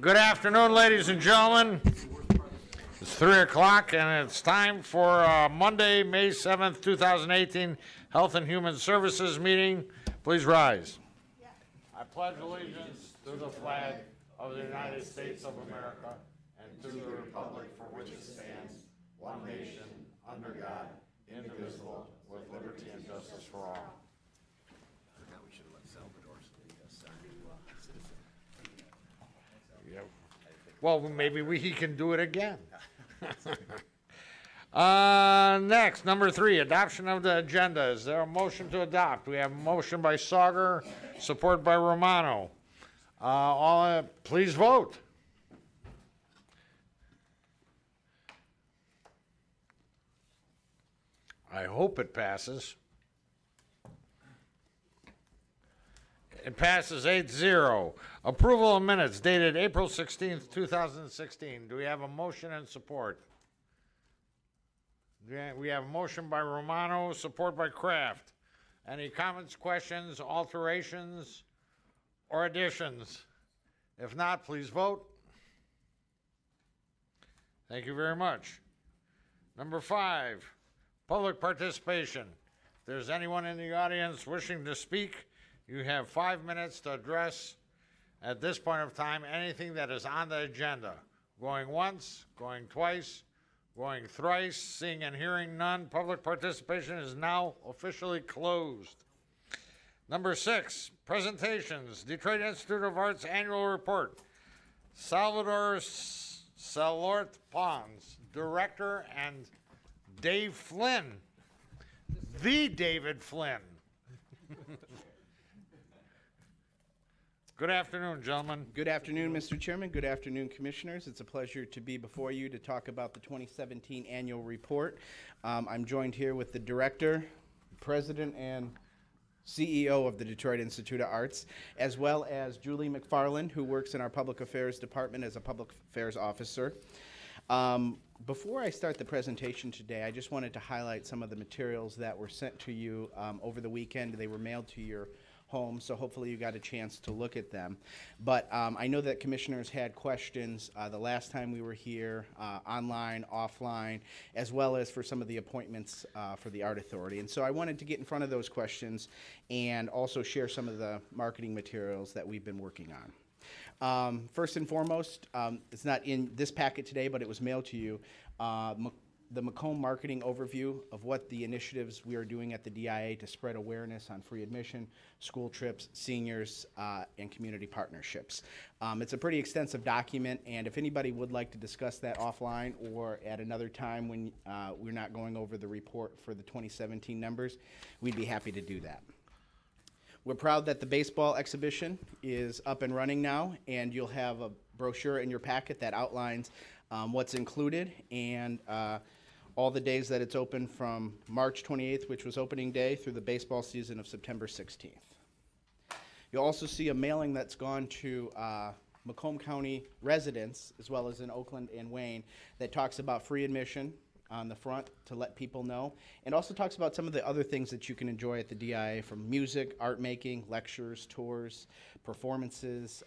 Good afternoon, ladies and gentlemen. It's 3 o'clock, and it's time for Monday, May 7th, 2018, Health and Human Services meeting. Please rise. I pledge allegiance to the flag of the United States of America and to the republic for which it stands, one nation, under God, indivisible, with liberty and justice for all. Well, maybe he can do it again. Next, number 3, adoption of the agenda. Is there a motion to adopt? We have a motion by Sauger, support by Romano. Please vote. I hope it passes. It passes 8-0. Approval of minutes dated April 16th, 2016. Do we have a motion and support? We have a motion by Romano, support by Kraft. Any comments, questions, alterations, or additions? If not, please vote. Thank you very much. Number 5, public participation. If there's anyone in the audience wishing to speak, you have 5 minutes to address, at this point of time, anything that is on the agenda. Going once, going twice, going thrice, seeing and hearing none. Public participation is now officially closed. Number 6, presentations. Detroit Institute of Arts Annual Report. Salvador Salort Pons, Director, and Dave Flynn, the David Flynn. Good afternoon, gentlemen. Good afternoon, Mr. Chairman. Good afternoon, Commissioners. It's a pleasure to be before you to talk about the 2017 annual report. I'm joined here with the Director, President, and CEO of the Detroit Institute of Arts, as well as Julie McFarland, who works in our Public Affairs Department as a Public Affairs Officer. Before I start the presentation today, I just wanted to highlight some of the materials that were sent to you over the weekend. They were mailed to your home, so hopefully you got a chance to look at them. But I know that commissioners had questions the last time we were here, online, offline, as well as for some of the appointments for the Art Authority. And so I wanted to get in front of those questions and also share some of the marketing materials that we've been working on. First and foremost, it's not in this packet today, but it was mailed to you, the Macomb marketing overview of what the initiatives we are doing at the DIA to spread awareness on free admission, school trips, seniors, and community partnerships. It's a pretty extensive document, and if anybody would like to discuss that offline or at another time when we're not going over the report for the 2017 numbers, we'd be happy to do that. We're proud that the baseball exhibition is up and running now, and you'll have a brochure in your packet that outlines what's included and all the days that it's open from March 28th, which was opening day, through the baseball season of September 16th. You'll also see a mailing that's gone to Macomb County residents, as well as in Oakland and Wayne, that talks about free admission on the front to let people know, and also talks about some of the other things that you can enjoy at the DIA, from music, art making, lectures, tours, performances,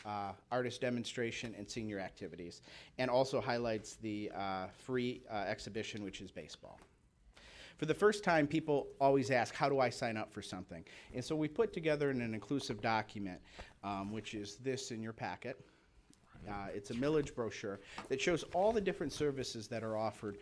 artist demonstration, and senior activities, and also highlights the free exhibition, which is baseball. For the first time, people always ask, how do I sign up for something? And so we put together in an inclusive document, which is this in your packet. It's a millage brochure that shows all the different services that are offered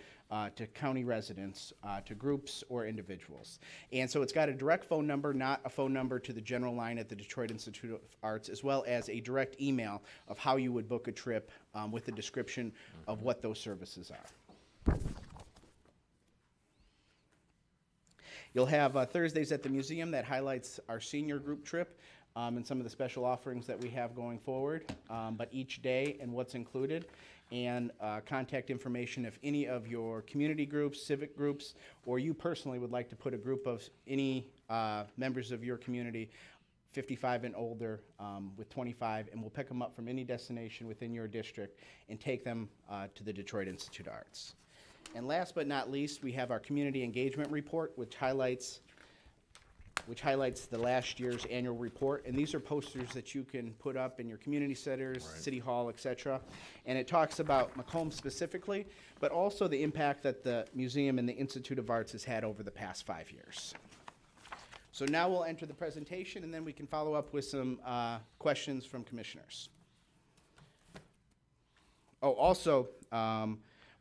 to county residents, to groups or individuals. And so it's got a direct phone number, not a phone number to the general line at the Detroit Institute of Arts, as well as a direct email of how you would book a trip with a description of what those services are. You'll have Thursdays at the museum that highlights our senior group trip and some of the special offerings that we have going forward, but each day and what's included, and contact information if any of your community groups, civic groups, or you personally would like to put a group of any members of your community 55 and older with 25, and we'll pick them up from any destination within your district and take them to the Detroit Institute of Arts. And last but not least, we have our community engagement report, which highlights which highlights the last year's annual report. And these are posters that you can put up in your community centers, City Hall, etc. And it talks about Macomb specifically, but also the impact that the museum and the Institute of Arts has had over the past 5 years. So now we'll enter the presentation, and then we can follow up with some questions from commissioners. Oh, also,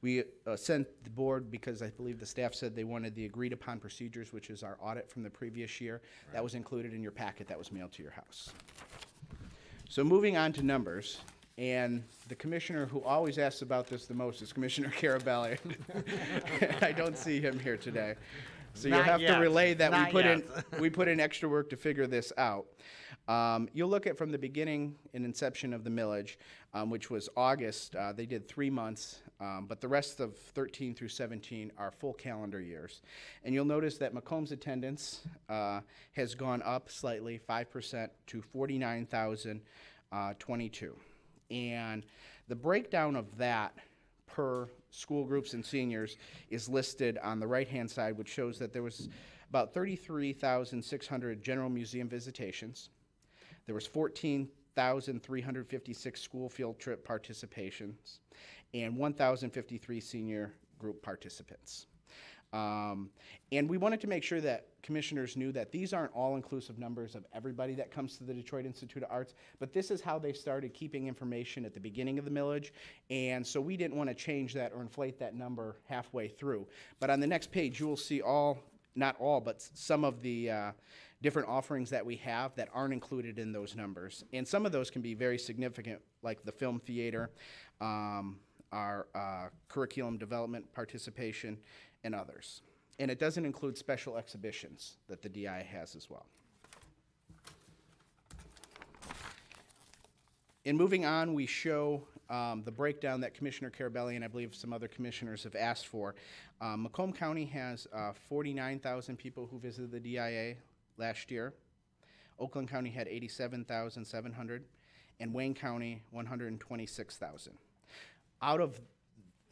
we sent the board, because I believe the staff said they wanted the agreed upon procedures, which is our audit from the previous year. Right. That was included in your packet that was mailed to your house. So moving on to numbers, and the commissioner who always asks about this the most is Commissioner Carabelli. I don't see him here today. So you'll have to relay that we put in extra work to figure this out. You'll look at from the beginning and inception of the millage, which was August. They did 3 months, but the rest of 13 through 17 are full calendar years. And you'll notice that Macomb's attendance has gone up slightly, 5% to 49,022. And the breakdown of that per school groups and seniors is listed on the right-hand side, which shows that there was about 33,600 general museum visitations. There was 14,356 school field trip participations and 1,053 senior group participants. And we wanted to make sure that commissioners knew that these aren't all-inclusive numbers of everybody that comes to the Detroit Institute of Arts, but this is how they started keeping information at the beginning of the millage, and so we didn't want to change that or inflate that number halfway through. But on the next page, you will see not all, but some of the different offerings that we have that aren't included in those numbers. And some of those can be very significant, like the film theater, our curriculum development participation, and others. And it doesn't include special exhibitions that the DI has as well. In moving on, we show the breakdown that Commissioner Carabelli and I believe some other commissioners have asked for. Macomb County has 49,000 people who visited the DIA last year. Oakland County had 87,700, and Wayne County 126,000. Out of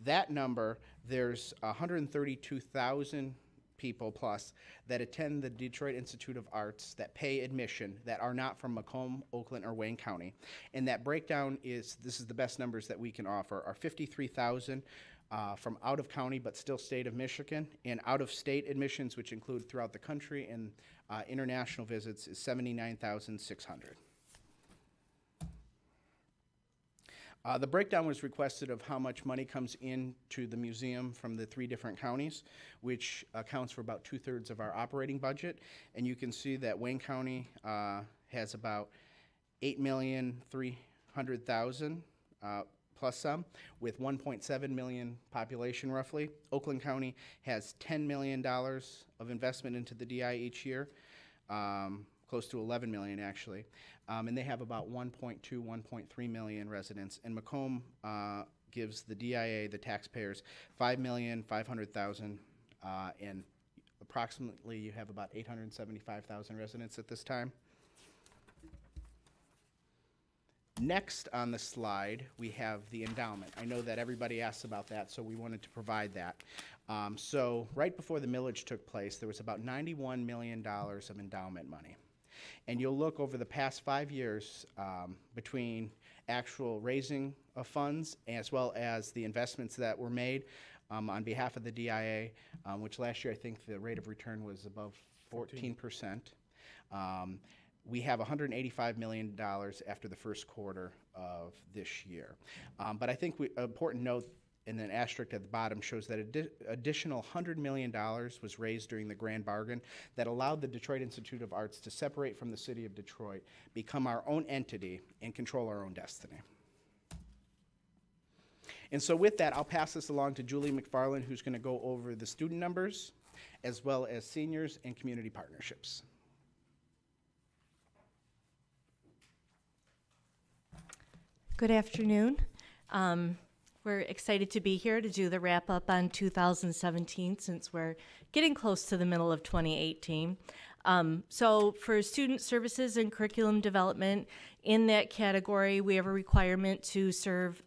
that number, there's 132,000 people plus that attend the Detroit Institute of Arts that pay admission that are not from Macomb, Oakland, or Wayne County. And that breakdown is, this is the best numbers that we can offer, are 53,000 from out of county but still state of Michigan, and out of state admissions, which include throughout the country, and international visits is 79,600. The breakdown was requested of how much money comes into the museum from the 3 different counties, which accounts for about 2/3 of our operating budget. And you can see that Wayne County has about $8,300,000 plus some, with 1.7 million population roughly. Oakland County has $10 million of investment into the DI each year, close to 11 million actually. And they have about 1.2, 1.3 million residents. And Macomb gives the DIA, the taxpayers, $5,500,000, and approximately you have about 875,000 residents at this time. Next on the slide, we have the endowment. I know that everybody asks about that, so we wanted to provide that. So right before the millage took place, there was about $91 million of endowment money. And you'll look over the past 5 years between actual raising of funds as well as the investments that were made on behalf of the DIA, which last year I think the rate of return was above 14%. We have $185 million after the first quarter of this year. But I think an important note and an asterisk at the bottom shows that additional $100 million was raised during the grand bargain that allowed the Detroit Institute of Arts to separate from the city of Detroit, become our own entity, and control our own destiny. And so with that, I'll pass this along to Julie McFarland, who's going to go over the student numbers, as well as seniors and community partnerships. Good afternoon. We're excited to be here to do the wrap up on 2017 since we're getting close to the middle of 2018. So for student services and curriculum development, in that category, we have a requirement to serve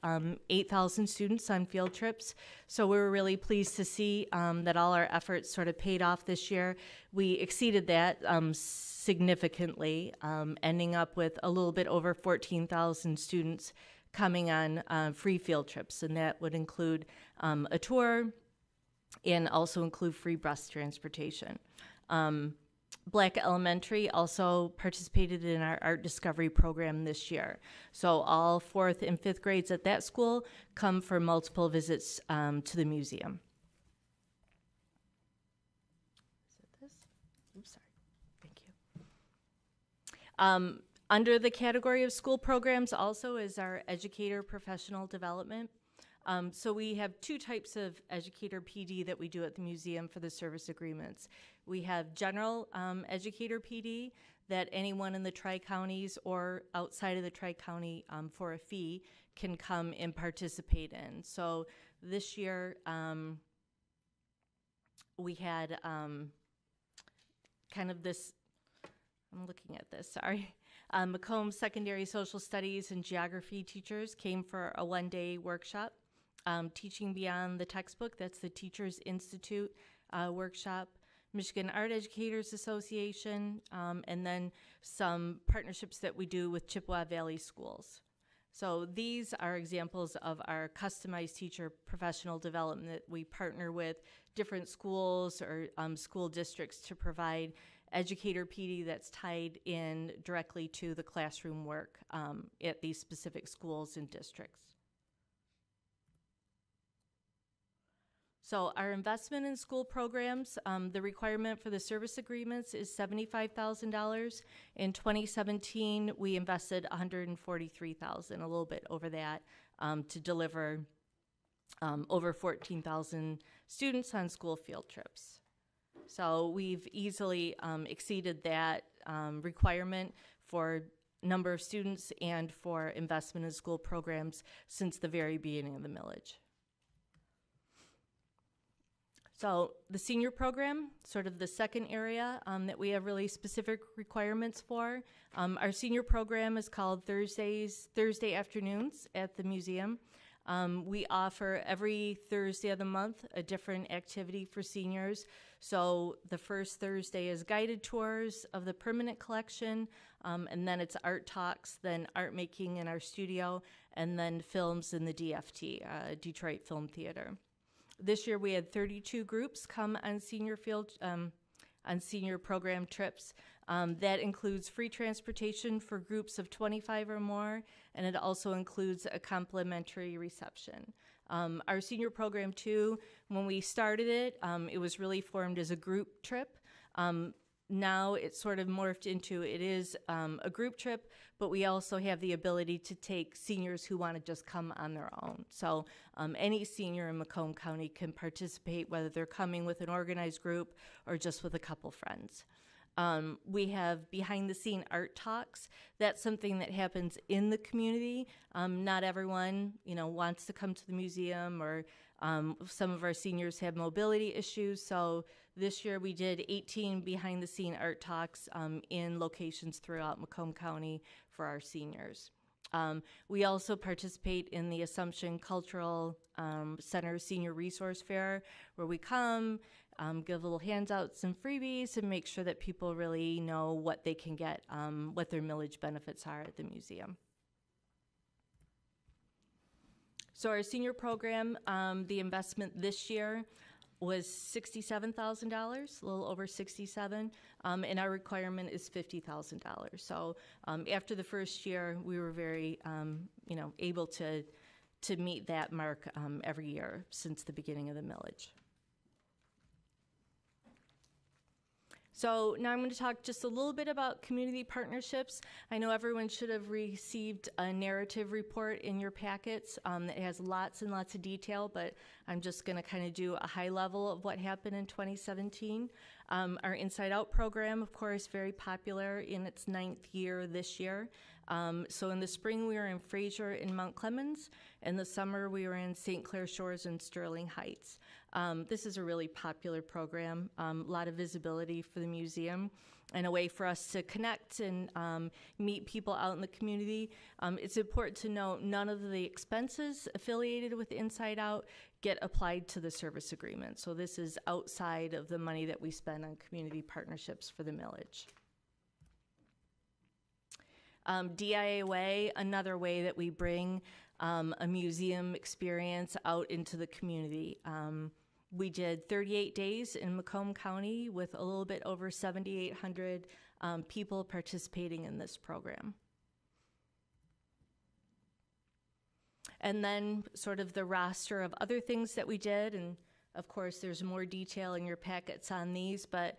8,000 students on field trips. So we were really pleased to see that all our efforts sort of paid off this year. We exceeded that significantly, ending up with a little bit over 14,000 students coming on free field trips, and that would include a tour and also include free bus transportation. Black Elementary also participated in our art discovery program this year. So all 4th and 5th grades at that school come for multiple visits to the museum. Is it this? Oops, sorry. Thank you. Under the category of school programs also is our educator professional development. So we have 2 types of educator PD that we do at the museum for the service agreements. We have general educator PD that anyone in the Tri-Counties or outside of the Tri-County for a fee can come and participate in. So this year we had kind of this, I'm looking at this, sorry. Macomb Secondary Social Studies and Geography teachers came for a 1-day workshop. Teaching Beyond the Textbook, that's the Teachers Institute workshop, Michigan Art Educators Association, and then some partnerships that we do with Chippewa Valley Schools. So these are examples of our customized teacher professional development that we partner with different schools or school districts to provide educator PD that's tied in directly to the classroom work at these specific schools and districts. So our investment in school programs, the requirement for the service agreements is $75,000. In 2017, we invested $143,000, a little bit over that, to deliver over 14,000 students on school field trips. So we've easily exceeded that requirement for number of students and for investment in school programs since the very beginning of the millage. So the senior program, sort of the second area that we have really specific requirements for. Our senior program is called Thursday afternoons at the museum. We offer every Thursday of the month a different activity for seniors. So the first Thursday is guided tours of the permanent collection, and then it's art talks, then art making in our studio, and then films in the DFT, Detroit Film Theater. This year we had 32 groups come on senior program trips. That includes free transportation for groups of 25 or more, and it also includes a complimentary reception. Our senior program too, when we started it, it was really formed as a group trip. Now it's sort of morphed into, it is a group trip, but we also have the ability to take seniors who want to just come on their own. So any senior in Macomb County can participate, whether they're coming with an organized group or just with a couple friends. We have behind the scene art talks. That's something that happens in the community. Not everyone, wants to come to the museum, or some of our seniors have mobility issues. So this year we did 18 behind the scene art talks in locations throughout Macomb County for our seniors. We also participate in the Assumption Cultural Center Senior Resource Fair, where we come, give little handouts and freebies, and make sure that people really know what they can get, what their millage benefits are at the museum. So our senior program, the investment this year was $67,000, a little over 67, and our requirement is $50,000. So after the first year, we were very, able to meet that mark every year since the beginning of the millage. So now I'm going to talk just a little bit about community partnerships. I know everyone should have received a narrative report in your packets that has lots and lots of detail, but I'm just going to kind of do a high level of what happened in 2017. Our Inside Out program, of course, very popular in its 9th year this year. So in the spring, we were in Fraser and Mount Clemens. In the summer, we were in St. Clair Shores and Sterling Heights. This is a really popular program, a lot of visibility for the museum. and a way for us to connect and meet people out in the community. It's important to note none of the expenses affiliated with Inside Out get applied to the service agreement. So this is outside of the money that we spend on community partnerships for the millage. DIA Way, another way that we bring a museum experience out into the community. We did 38 days in Macomb County with a little bit over 7,800 people participating in this program. And then sort of the roster of other things that we did, and of course there's more detail in your packets on these, but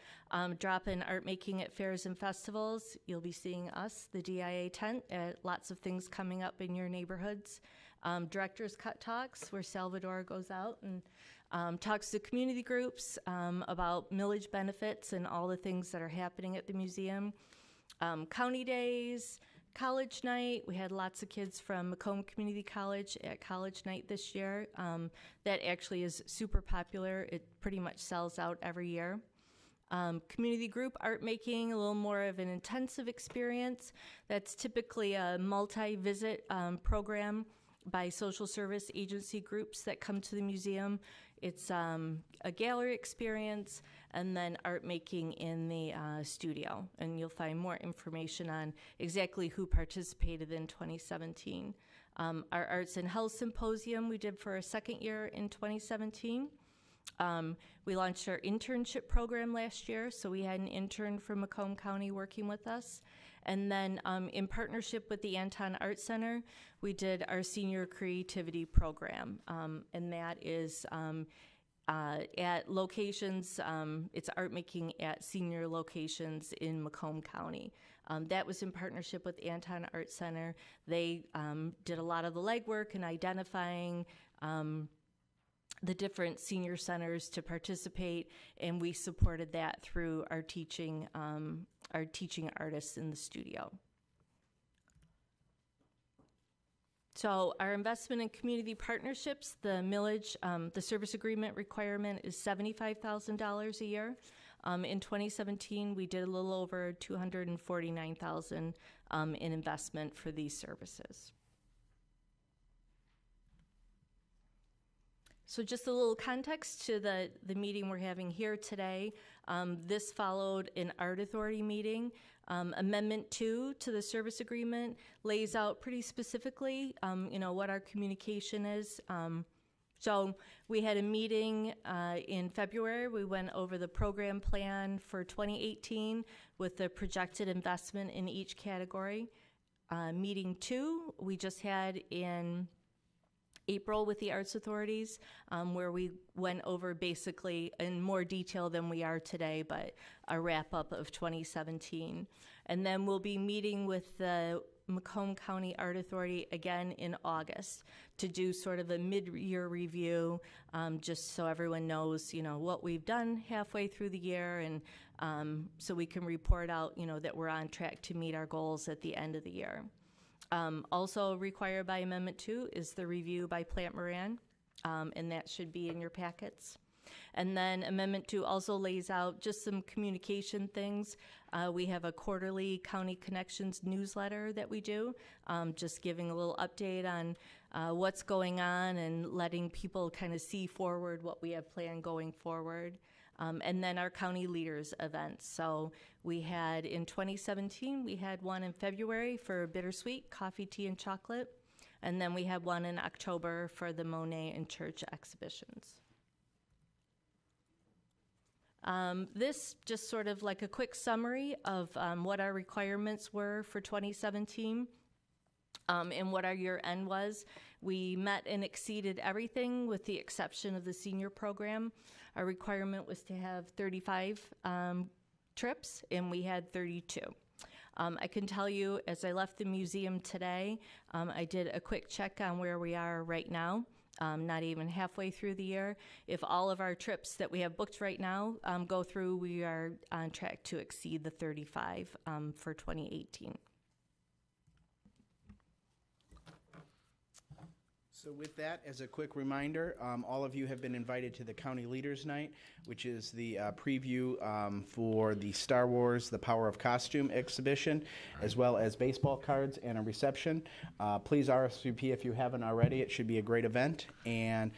drop-in art making at fairs and festivals. You'll be seeing us, the DIA tent, lots of things coming up in your neighborhoods. Director's Cut Talks, where Salvador goes out and talks to community groups about millage benefits and all the things that are happening at the museum. County Days, College Night. We had lots of kids from Macomb Community College at College Night this year. That actually is super popular. It pretty much sells out every year. Community group art making, a little more of an intensive experience. That's typically a multi-visit program by social service agency groups that come to the museum. It's a gallery experience and then art making in the studio. And you'll find more information on exactly who participated in 2017. Our Arts and Health Symposium we did for a second year in 2017. We launched our internship program last year, so we had an intern from Macomb County working with us. And then in partnership with the Anton Art Center, we did our senior creativity program. And that is at locations, it's art making at senior locations in Macomb County. That was in partnership with Anton Art Center. They did a lot of the legwork in identifying the different senior centers to participate, and we supported that through our teaching artists in the studio. So our investment in community partnerships, the millage, the service agreement requirement is $75,000 a year. In 2017, we did a little over $249,000 in investment for these services. So just a little context to the meeting we're having here today. This followed an Art Authority meeting. Amendment 2 to the service agreement lays out pretty specifically, what our communication is. So we had a meeting in February. We went over the program plan for 2018 with the projected investment in each category. Meeting 2 we just had in April with the Arts Authorities, where we went over basically in more detail than we are today, but a wrap-up of 2017. And then we'll be meeting with the Macomb County Art Authority again in August to do sort of a mid-year review, just so everyone knows, what we've done halfway through the year, and so we can report out, that we're on track to meet our goals at the end of the year. Also required by Amendment 2 is the review by Plant Moran, and that should be in your packets. And then Amendment 2 also lays out just some communication things. We have a quarterly County Connections newsletter that we do, just giving a little update on what's going on and letting people kind of see forward what we have planned going forward. And then our county leaders events. So we had in 2017, we had one in February for Bittersweet, coffee, tea, and chocolate. And then we had one in October for the Monet and Church exhibitions. This just sort of like a quick summary of what our requirements were for 2017. And what our year end was. We met and exceeded everything with the exception of the senior program. Our requirement was to have 35 trips, and we had 32. I can tell you, as I left the museum today, I did a quick check on where we are right now, not even halfway through the year. If all of our trips that we have booked right now go through, we are on track to exceed the 35 for 2018. So with that, as a quick reminder, all of you have been invited to the County Leaders Night, which is the preview for the Star Wars The Power of Costume exhibition, as well as baseball cards and a reception. Please RSVP if you haven't already. It should be a great event. And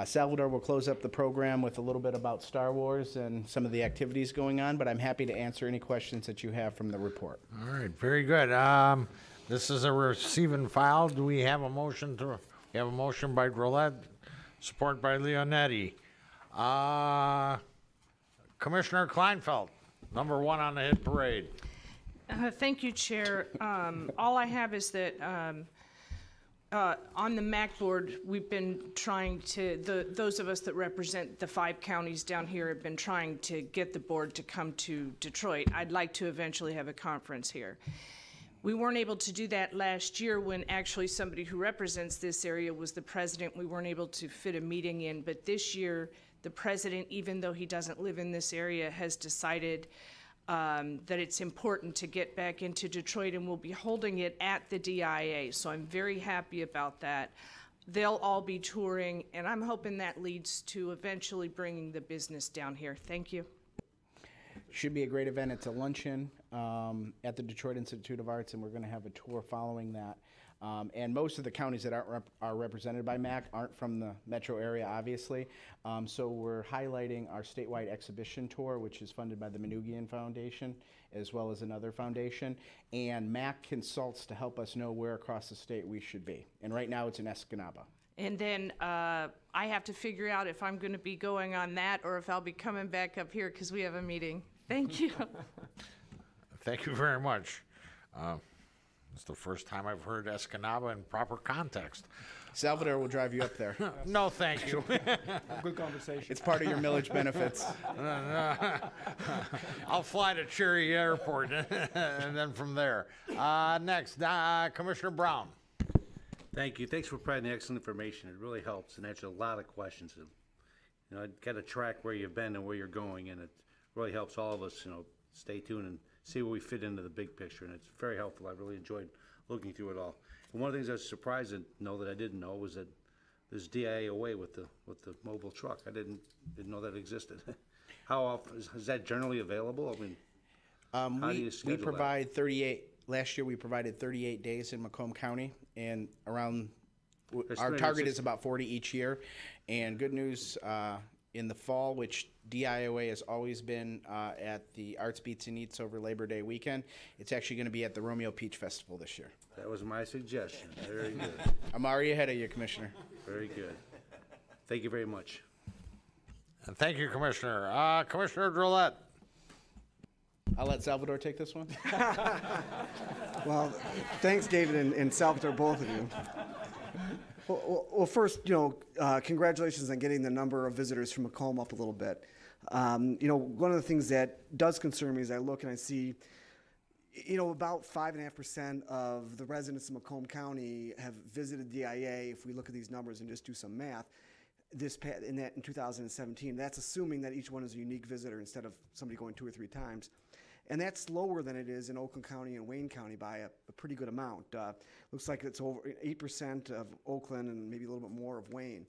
Salvador will close up the program with a little bit about Star Wars and some of the activities going on, but I'm happy to answer any questions that you have from the report. All right, very good. This is a receive and file. Do we have a motion to? We have a motion by Drollet, support by Leonetti. Commissioner Kleinfeld, number 1 on the hit parade. Thank you, Chair. All I have is that on the MAC board, we've been trying to, those of us that represent the 5 counties down here have been trying to get the board to come to Detroit. I'd like to eventually have a conference here. We weren't able to do that last year when actually somebody who represents this area was the president. We weren't able to fit a meeting in, but this year the president, even though he doesn't live in this area, has decided that it's important to get back into Detroit, and we'll be holding it at the DIA. So I'm very happy about that. They'll all be touring, and I'm hoping that leads to eventually bringing the business down here. Thank you. Should be a great event. It's a luncheon at the Detroit Institute of Arts, and we're going to have a tour following that. And most of the counties that are represented by MAC aren't from the metro area, obviously. So we're highlighting our statewide exhibition tour, which is funded by the Manugian Foundation, as well as another foundation. And MAC consults to help us know where across the state we should be. And right now it's in Escanaba. And then I have to figure out if I'm going to be going on that or if I'll be coming back up here because we have a meeting. Thank you. Thank you very much. It's the first time I've heard Escanaba in proper context. Salvador will drive you up there. No, thank you. Good conversation. It's part of your millage benefits. I'll fly to Cherry Airport and then from there. Next, Commissioner Brown. Thank you. Thanks for providing the excellent information. It really helps and answers a lot of questions. You know, got to track where you've been and where you're going, and it really helps all of us, you know, stay tuned and see where we fit into the big picture, and it's very helpful. I really enjoyed looking through it all. And one of the things I was surprised to know that I didn't know was that there's DIA with the mobile truck. I didn't know that existed. How often is that generally available? I mean, how do you schedule we provide 38. Last year we provided 38 days in Macomb County, and around our target is about 40 each year. And good news, in the fall, which DIOA has always been at the Arts Beats and Eats over Labor Day weekend, it's actually going to be at the Romeo Peach Festival this year. That was my suggestion. Very good. I'm already ahead of you, Commissioner. Very good. Thank you very much. And thank you, Commissioner. Commissioner Drollet. I'll let Salvador take this one. Well, thanks, David and Salvatore, both of you. Well, first, you know, congratulations on getting the number of visitors from Macomb up a little bit. You know, one of the things that does concern me is I look and I see, you know, about 5.5% of the residents of Macomb County have visited DIA. If we look at these numbers and just do some math, in 2017, that's assuming that each one is a unique visitor instead of somebody going 2 or 3 times. And that's lower than it is in Oakland County and Wayne County by a pretty good amount. Looks like it's over 8% of Oakland and maybe a little bit more of Wayne.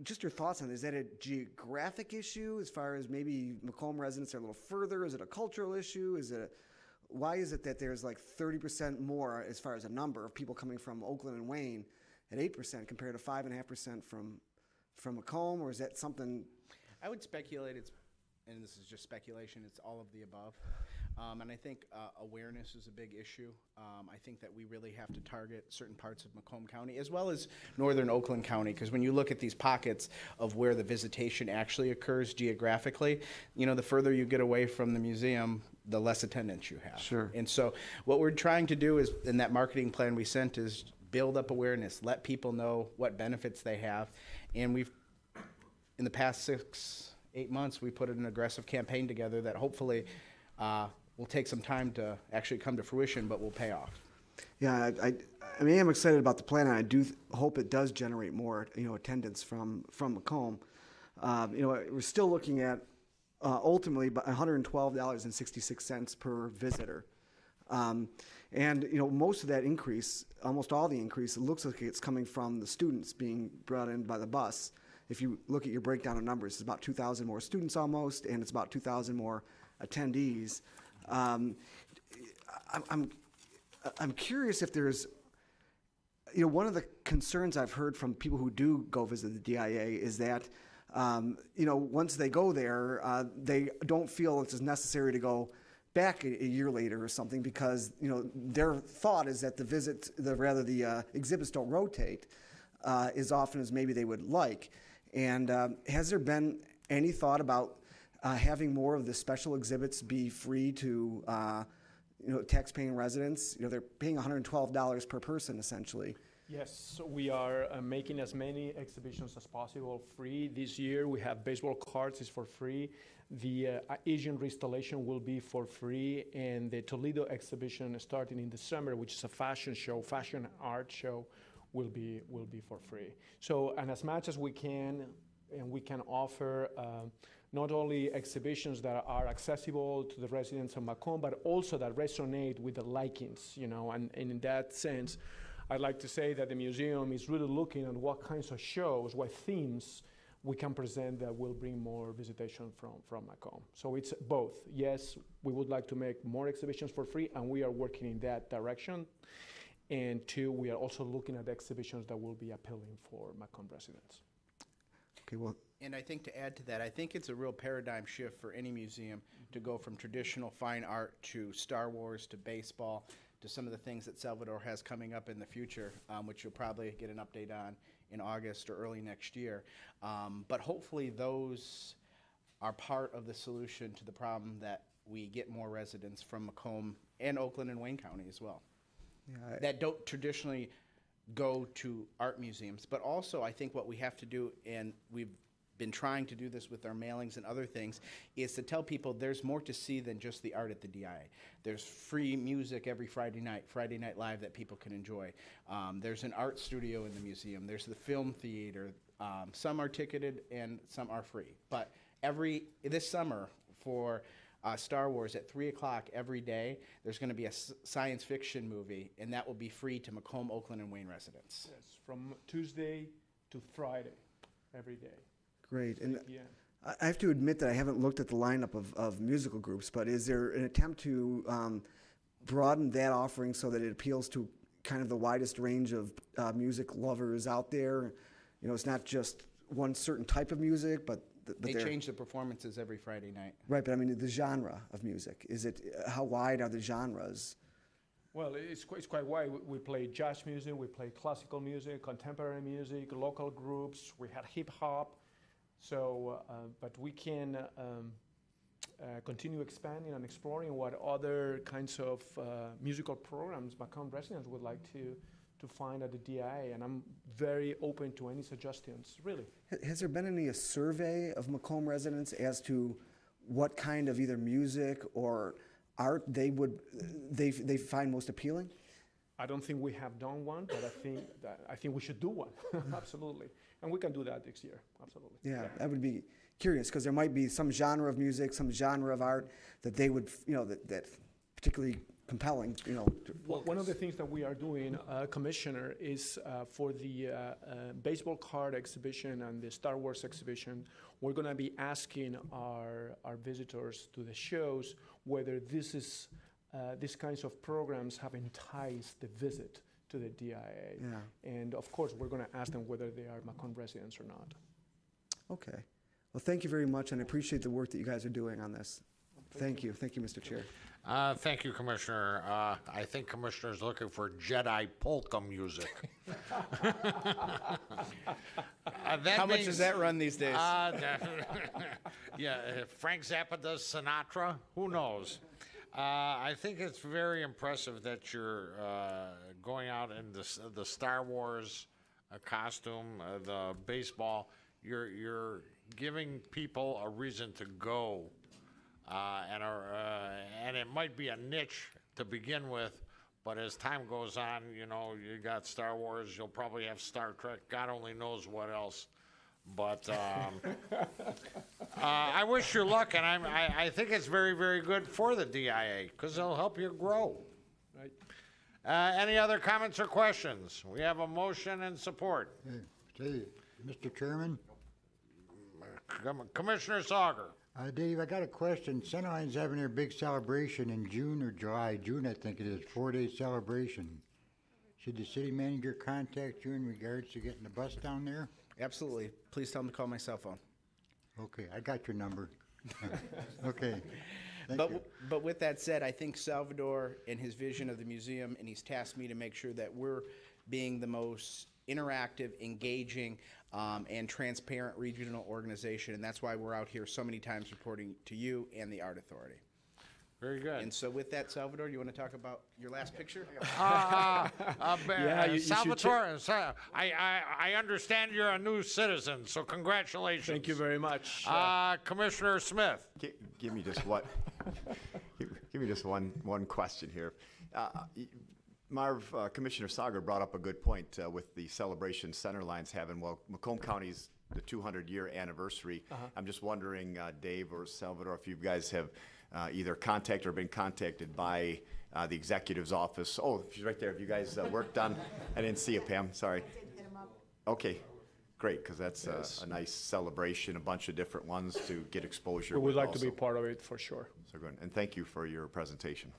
Just your thoughts on it? Is that a geographic issue as far as maybe Macomb residents are a little further? Is it a cultural issue? Why is it that there's like 30% more as far as a number of people coming from Oakland and Wayne at 8% compared to 5.5% from Macomb? Or is that something? I would speculate and this is just speculation, it's all of the above. And I think awareness is a big issue. I think that we really have to target certain parts of Macomb County as well as northern Oakland County, because when you look at these pockets of where the visitation actually occurs geographically, you know, the further you get away from the museum, the less attendance you have. Sure. And so what we're trying to do is, in that marketing plan we sent, is build up awareness, let people know what benefits they have. And we've, in the past 6-8 months, we put an aggressive campaign together that hopefully will take some time to actually come to fruition, but will pay off. Yeah, I mean, I'm excited about the plan, and I do hope it does generate more, you know, attendance from Macomb. You know, we're still looking at ultimately $112.66 per visitor. And most of that increase, almost all the increase, it looks like it's coming from the students being brought in by the bus. If you look at your breakdown of numbers, it's about 2,000 more students almost, and it's about 2,000 more attendees. I'm curious if there's, one of the concerns I've heard from people who do go visit the DIA is that, once they go there, they don't feel it's as necessary to go back a year later or something because, their thought is that the exhibits don't rotate as often as maybe they would like. And has there been any thought about having more of the special exhibits be free to tax-paying residents? They're paying $112 per person essentially. Yes, so we are making as many exhibitions as possible free. This year we have baseball cards is for free. The Asian Restoration will be for free, and the Toledo exhibition starting in December, which is a fashion show, fashion art show, will be for free. So, and as much as we can, and we can offer not only exhibitions that are accessible to the residents of Macomb, but also that resonate with the likings, and in that sense, I'd like to say that the museum is really looking at what kinds of shows, what themes we can present that will bring more visitation from Macomb. So it's both. Yes, we would like to make more exhibitions for free, and we are working in that direction. And two, we are also looking at exhibitions that will be appealing for Macomb residents. Okay, well. And I think to add to that, I think it's a real paradigm shift for any museum to go from traditional fine art to Star Wars to baseball to some of the things that Salvador has coming up in the future, which you'll probably get an update on in August or early next year. But hopefully those are part of the solution to the problem that we get more residents from Macomb and Oakland and Wayne County as well. Yeah, that don't traditionally go to art museums. But also I think what we have to do, and we've been trying to do this with our mailings and other things, is to tell people there's more to see than just the art at the DIA. There's free music every Friday Night Live that people can enjoy. There's an art studio in the museum. There's the film theater. Some are ticketed and some are free. But this summer for Star Wars at 3 o'clock every day, there's going to be a science fiction movie, and that will be free to Macomb, Oakland, and Wayne residents. Yes, from Tuesday to Friday, every day. Great. And Yeah. I have to admit that I haven't looked at the lineup of musical groups, but is there an attempt to broaden that offering so that it appeals to kind of the widest range of music lovers out there? It's not just one certain type of music, but They change the performances every Friday night. Right, but I mean the genre of music. How wide are the genres? Well, it's quite wide. We play jazz music, we play classical music, contemporary music, local groups. We had hip hop. So, but we can continue expanding and exploring what other kinds of musical programs Macomb residents would like to find at the DIA, and I'm very open to any suggestions, really. Has there been any survey of Macomb residents as to what kind of either music or art they find most appealing? I don't think we have done one, but I think we should do one, absolutely. And we can do that next year, absolutely. Yeah, I would be curious because there might be some genre of music, some genre of art that they would, that particularly compelling, One of the things that we are doing, Commissioner, is for the baseball card exhibition and the Star Wars exhibition, we're going to be asking our visitors to the shows whether these kinds of programs have enticed the visit to the DIA. Yeah. And of course, we're going to ask them whether they are Macomb residents or not. Okay. Well, thank you very much, and I appreciate the work that you guys are doing on this. Thank you. Thank you, Mr. Chair. Thank you, Commissioner. I think Commissioner's looking for Jedi polka music. How much does that run these days? Yeah, if Frank Zappa does Sinatra, who knows? I think it's very impressive that you're going out in the Star Wars costume, the baseball. You're giving people a reason to go. And it might be a niche to begin with, but as time goes on, you got Star Wars, you'll probably have Star Trek, God only knows what else. But I wish you luck, and I think it's very, very good for the DIA because it'll help you grow. Right. Any other comments or questions? We have a motion and support. Hey, Mr. Chairman, Commissioner Sauger. Dave, I got a question. Centerline's having their big celebration in June or July. June, I think it is, 4-day celebration. Should the city manager contact you in regards to getting the bus down there? Absolutely. Please tell him to call my cell phone. Okay, I got your number. Okay, thank you. But with that said, I think Salvador and his vision of the museum, and he's tasked me to make sure that we're being the most interactive, engaging, and transparent regional organization, and that's why we're out here so many times reporting to you and the Art Authority. Very good. And so with that, Salvador, you want to talk about your last picture? You should Salvatore, I understand you're a new citizen, so congratulations. Thank you very much. Commissioner Smith. Give me just what? Give me just one question here. Marv, Commissioner Sauger brought up a good point with the celebration Centerline's having. Well, Macomb County's the 200-year anniversary. I'm just wondering, Dave or Salvador, if you guys have either contacted or been contacted by the executive's office. Oh, she's right there. Have you guys worked on? I didn't see you, Pam. Sorry. Okay, great, because that's a nice celebration, a bunch of different ones to get exposure. We would like to also. be part of it for sure. So good, and thank you for your presentation.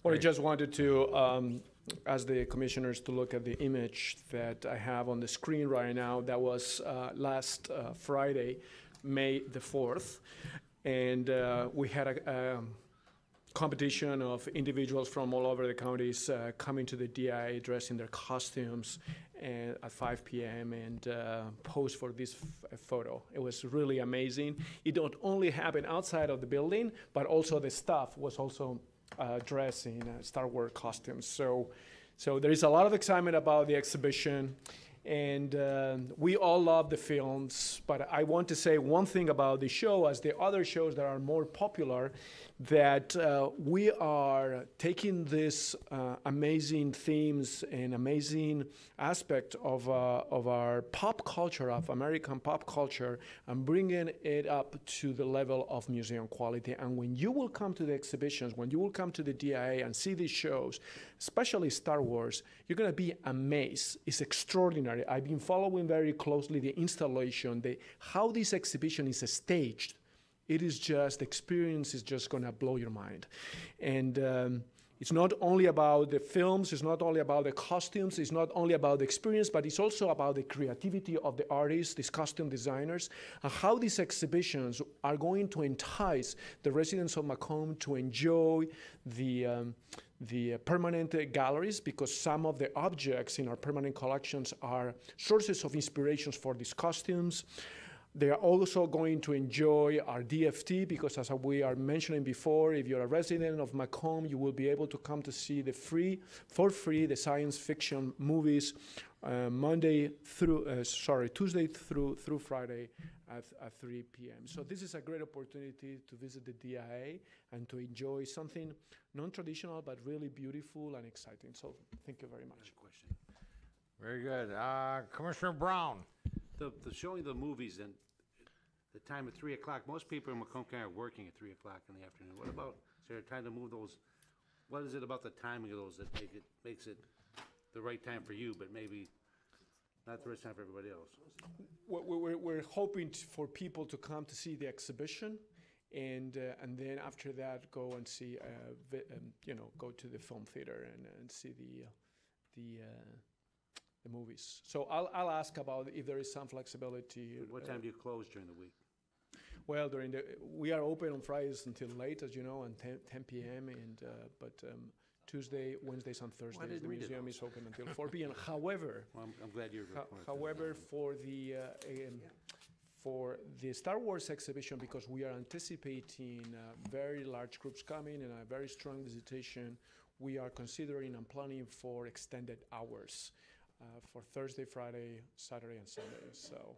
Well, I just wanted to ask the commissioners to look at the image that I have on the screen right now. That was last Friday, May the 4th. And we had a competition of individuals from all over the counties coming to the DIA dressed in their costumes at 5 p.m. and pose for this photo. It was really amazing. It not only happened outside of the building, but also the staff was also dressed in Star Wars costumes. So there is a lot of excitement about the exhibition. And we all love the films, but I want to say one thing about the show, as the other shows that are more popular, that we are taking this amazing themes and amazing aspect of our pop culture, of American pop culture, and bringing it up to the level of museum quality. And when you will come to the exhibitions, when you will come to the DIA and see these shows, especially Star Wars, you're going to be amazed. It's extraordinary. I've been following very closely the installation, how this exhibition is staged. It is just, the experience is just going to blow your mind. And it's not only about the films, it's not only about the costumes, it's not only about the experience, but it's also about the creativity of the artists, these costume designers, and how these exhibitions are going to entice the residents of Macomb to enjoy the permanent galleries, because some of the objects in our permanent collections are sources of inspirations for these costumes. They are also going to enjoy our DFT, because as we are mentioning before, if you're a resident of Macomb, you will be able to come to see for free the science fiction movies Tuesday through Friday at 3 p.m. So this is a great opportunity to visit the DIA and to enjoy something non-traditional but really beautiful and exciting. So thank you very much. Question. Very good. Commissioner Brown. The showing the movies and the time at 3 o'clock, most people in Macomb County are working at 3 o'clock in the afternoon. What about, is there a time to move those? What is it about the timing of those that makes it the right time for you, but maybe not the right time for everybody else? We're hoping for people to come to see the exhibition, and then after that go and see, go to the film theater and see the movies. So I'll ask about if there is some flexibility. What time do you close during the week? Well, we are open on Fridays until late, as you know, and 10 p.m. But Tuesday, Wednesdays, and Thursdays the museum is open until 4 p.m. However, Well, I'm glad you're. however, for the Star Wars exhibition, because we are anticipating very large groups coming and a very strong visitation, we are considering and planning for extended hours. For Thursday, Friday, Saturday, and Sunday. So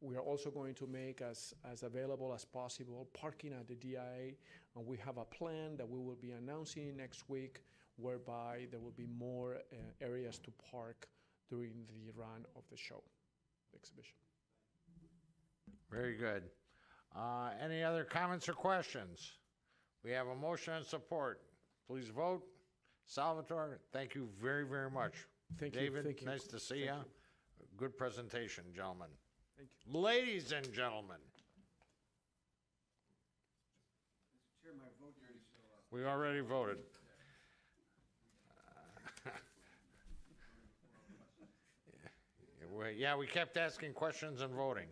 we are also going to make as available as possible parking at the DIA, and we have a plan that we will be announcing next week, whereby there will be more areas to park during the run of the show, the exhibition. Very good. Any other comments or questions? We have a motion and support. Please vote. Salvatore, thank you very, very much. Thank you, David, thank you. nice to see you. Good presentation, gentlemen. Thank you. Ladies and gentlemen. We already voted. Yeah, we kept asking questions and voting.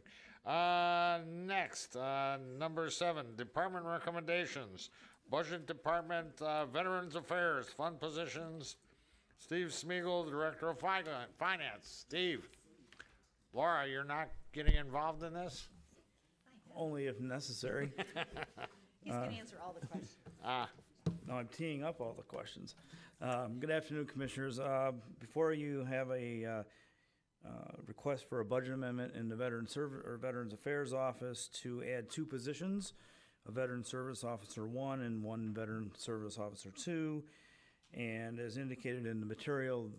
Next, number 7, department recommendations. Budget Department, Veterans Affairs, Fund Positions. Steve Smeagol, Director of Finance. Steve. Laura, you're not getting involved in this? Only if necessary. He's going to answer all the questions. No, I'm teeing up all the questions. Good afternoon, Commissioners. Before you have a request for a budget amendment in the Veterans Affairs Office to add 2 positions, a Veteran Service Officer 1 and 1 Veteran Service Officer 2. And as indicated in the material,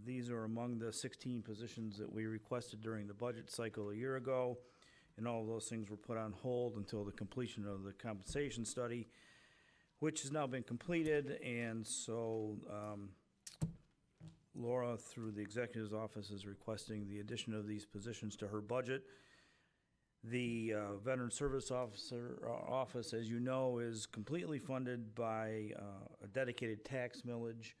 these are among the 16 positions that we requested during the budget cycle a year ago. And all of those things were put on hold until the completion of the compensation study, which has now been completed. And so Laura, through the Executive's Office, is requesting the addition of these positions to her budget. The Veteran Service Office, as you know, is completely funded by a dedicated tax millage,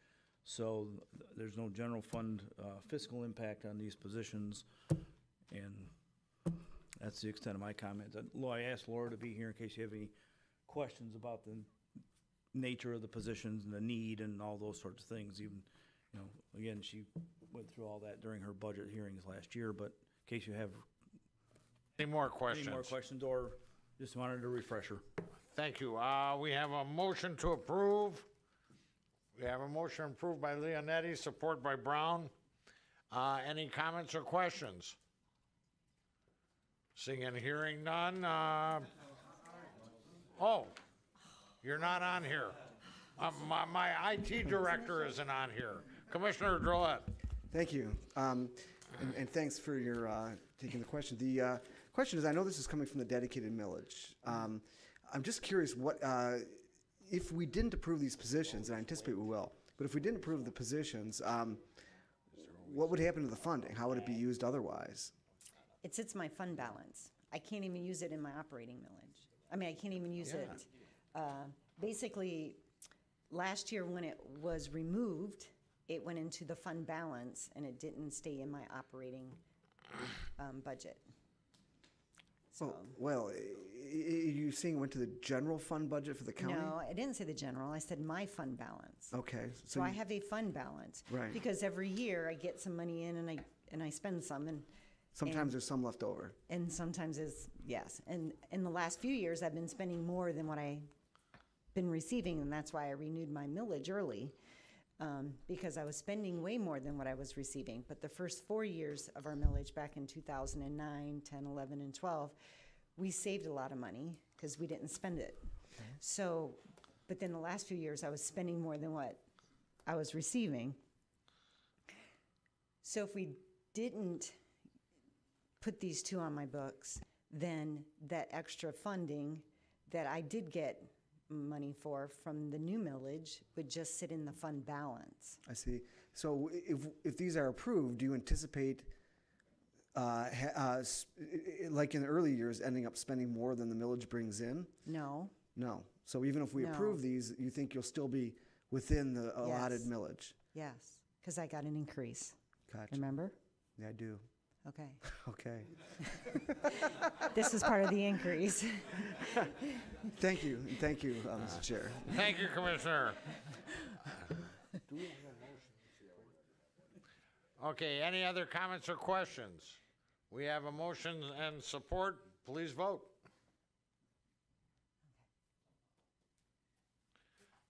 so there's no general fund fiscal impact on these positions, and that's the extent of my comments. I asked Laura to be here in case you have any questions about the nature of the positions and the need and all those sorts of things. Even, again, she went through all that during her budget hearings last year, but in case you have Any more questions? any more questions or just wanted a refresher. Thank you. We have a motion to approve. We have a motion approved by Leonetti, support by Brown. Any comments or questions? Seeing and hearing none. Oh, you're not on here. My IT director isn't on here. Commissioner Drollet. Thank you. And thanks for your taking the question. The question is, I know this is coming from the dedicated millage. I'm just curious what, if we didn't approve these positions, and I anticipate we will, but if we didn't approve the positions, what would happen to the funding? How would it be used otherwise? It sits my fund balance. I can't even use it in my operating millage. I mean, I can't even use it. Basically, last year when it was removed, it went into the fund balance and it didn't stay in my operating budget. So, Well, you saying it went to the general fund budget for the county? no, I didn't say the general. I said my fund balance. Okay. So I have a fund balance. Right. Because every year I get some money in and I spend some sometimes there's some left over. and sometimes it's, yes. And in the last few years, I've been spending more than what I've been receiving, and that's why I renewed my millage early, because I was spending way more than what I was receiving. But the first 4 years of our millage, back in 2009, 10, 11, and 12, we saved a lot of money because we didn't spend it. So, but then the last few years, I was spending more than what I was receiving. So if we didn't put these 2 on my books, then that extra funding that I did get money for from the new millage would just sit in the fund balance. I see. So if these are approved, do you anticipate, like in the early years, ending up spending more than the millage brings in? No. No. So even if we No. approve these, you think you'll still be within the allotted Yes. millage? Yes, because I got an increase. Gotcha. Remember? Yeah, I do. Okay. Okay. This is part of the increase. Thank you, Mr. Chair. Thank you, Commissioner. Okay, any other comments or questions? We have a motion and support. Please vote.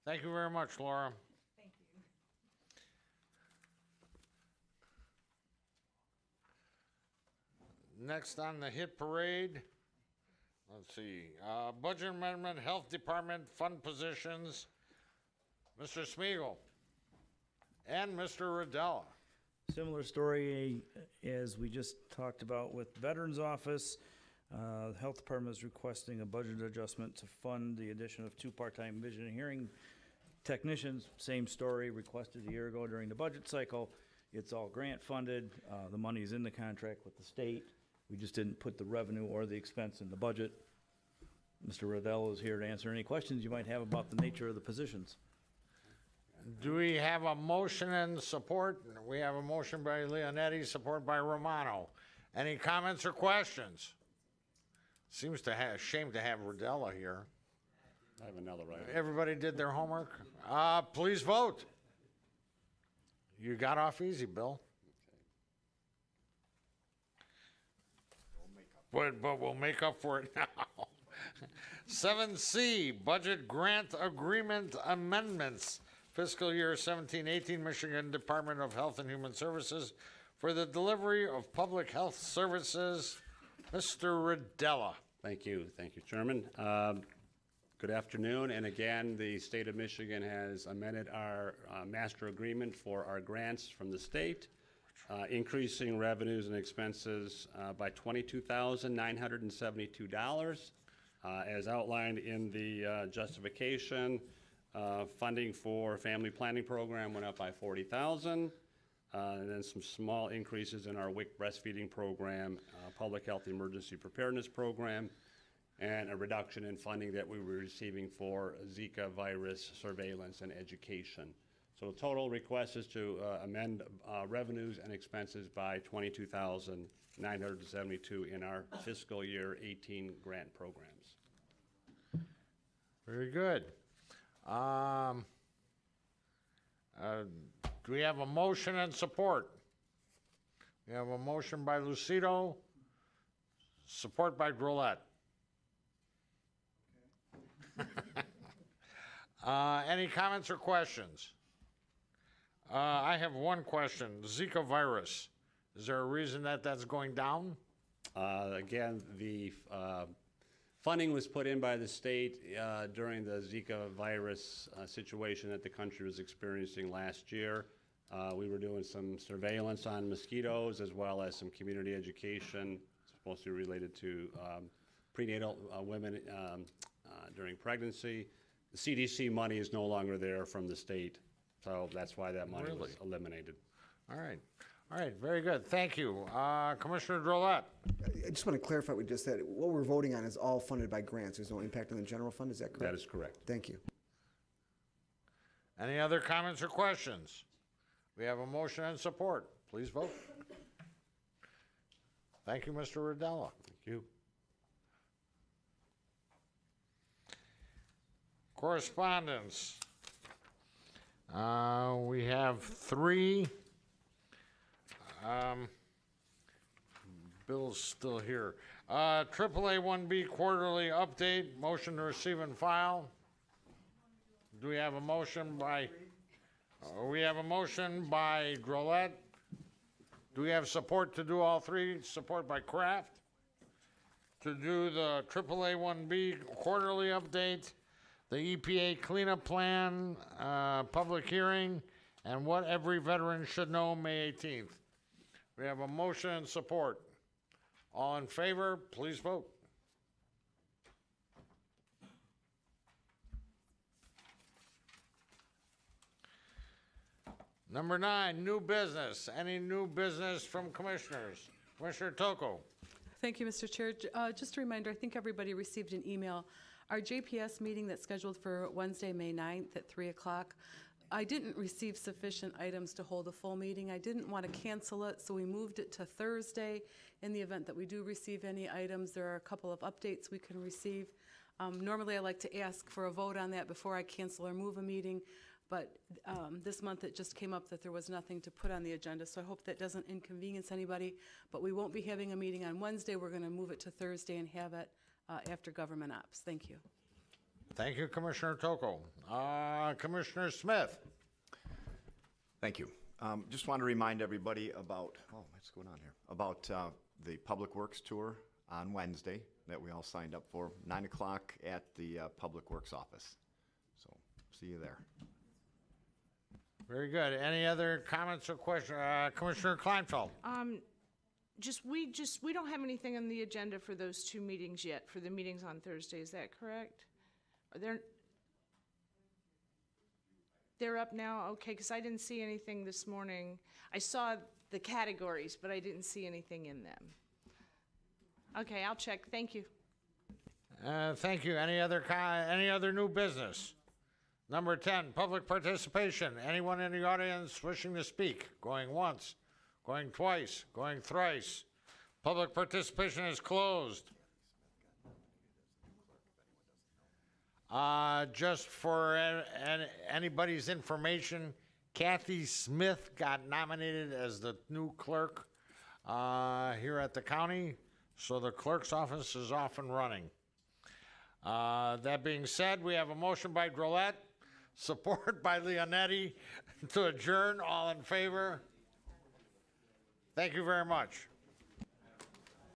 Thank you very much, Laura. Thank you. Next on the hit parade, let's see, budget amendment, health department, fund positions, Mr. Smeagol and Mr. Radella. Similar story as we just talked about with Veterans Office. The Health Department is requesting a budget adjustment to fund the addition of 2 part-time vision and hearing Technicians, same story, requested a year ago during the budget cycle. It's all grant funded. The money is in the contract with the state. We just didn't put the revenue or the expense in the budget. Mr. Riddell is here to answer any questions you might have about the nature of the positions. Do we have a motion and support? We have a motion by Leonetti, support by Romano. Any comments or questions? Seems to have, shame to have Rodella here. I have another item. Everybody did their homework? Please vote. You got off easy, Bill. But we'll make up for it now. 7C, Budget Grant Agreement Amendments, fiscal year 17-18, Michigan Department of Health and Human Services for the delivery of public health services. Mr. Riddella. Thank you, Chairman. Good afternoon, and again, the state of Michigan has amended our master agreement for our grants from the state, increasing revenues and expenses by $22,972. As outlined in the justification, funding for family planning program went up by $40,000, and then some small increases in our WIC breastfeeding program, public health emergency preparedness program, and a reduction in funding that we were receiving for Zika virus surveillance and education. So the total request is to amend revenues and expenses by $22,972 in our fiscal year 18 grant programs. Very good. Do we have a motion and support? We have a motion by Lucido, support by Drollet. Any comments or questions? I have one question. Zika virus. Is there a reason that that's going down? Again, the funding was put in by the state during the Zika virus situation that the country was experiencing last year. We were doing some surveillance on mosquitoes as well as some community education, supposed to be related to prenatal women during pregnancy. The CDC money is no longer there from the state, so that's why that money was eliminated. All right. All right, very good. Thank you. Commissioner Drollet. I just want to clarify what you just said. What we're voting on is all funded by grants. There's no impact on the general fund. Is that correct? That is correct. Thank you. Any other comments or questions? We have a motion and support. Please vote. Thank you, Mr. Riddella. Thank you. Correspondence. We have 3. Bill's still here. AAA 1B quarterly update. Motion to receive and file. Do we have a motion by? We have a motion by Drollet. Do we have support to do all 3? Support by Kraft. To do the AAA 1B quarterly update, the EPA cleanup plan, public hearing, and what every veteran should know May 18th. We have a motion and support. All in favor, please vote. Number 9, new business. Any new business from commissioners? Commissioner Toko. Thank you, Mr. Chair. Just a reminder, I think everybody received an email. Our JPS meeting that's scheduled for Wednesday, May 9th at 3 o'clock, I didn't receive sufficient items to hold a full meeting. I didn't want to cancel it, so we moved it to Thursday. In the event that we do receive any items, there are a couple of updates we can receive. Normally, I like to ask for a vote on that before I cancel or move a meeting, but this month it just came up that there was nothing to put on the agenda, so I hope that doesn't inconvenience anybody. But we won't be having a meeting on Wednesday. We're going to move it to Thursday and have it after government ops. Thank you. Thank you, Commissioner Toko. Commissioner Smith. Thank you. Just want to remind everybody about, what's going on here? About the Public Works Tour on Wednesday that we all signed up for, 9 o'clock at the Public Works office. So, see you there. Very good. Any other comments or questions? Commissioner Kleinfeld. We don't have anything on the agenda for those 2 meetings yet, for the meetings on Thursday. Is that correct? Are there? They're up now? Okay, because I didn't see anything this morning. I saw the categories, but I didn't see anything in them. Okay, I'll check. Thank you. Thank you. Any other new business? Number 10, public participation. Anyone in the audience wishing to speak? Going once, going twice, going thrice. Public participation is closed. Just for anybody's information, Kathy Smith got nominated as the new clerk here at the county, so the clerk's office is off and running. That being said, we have a motion by Drollet, support by Leonetti to adjourn. All in favor? Thank you very much.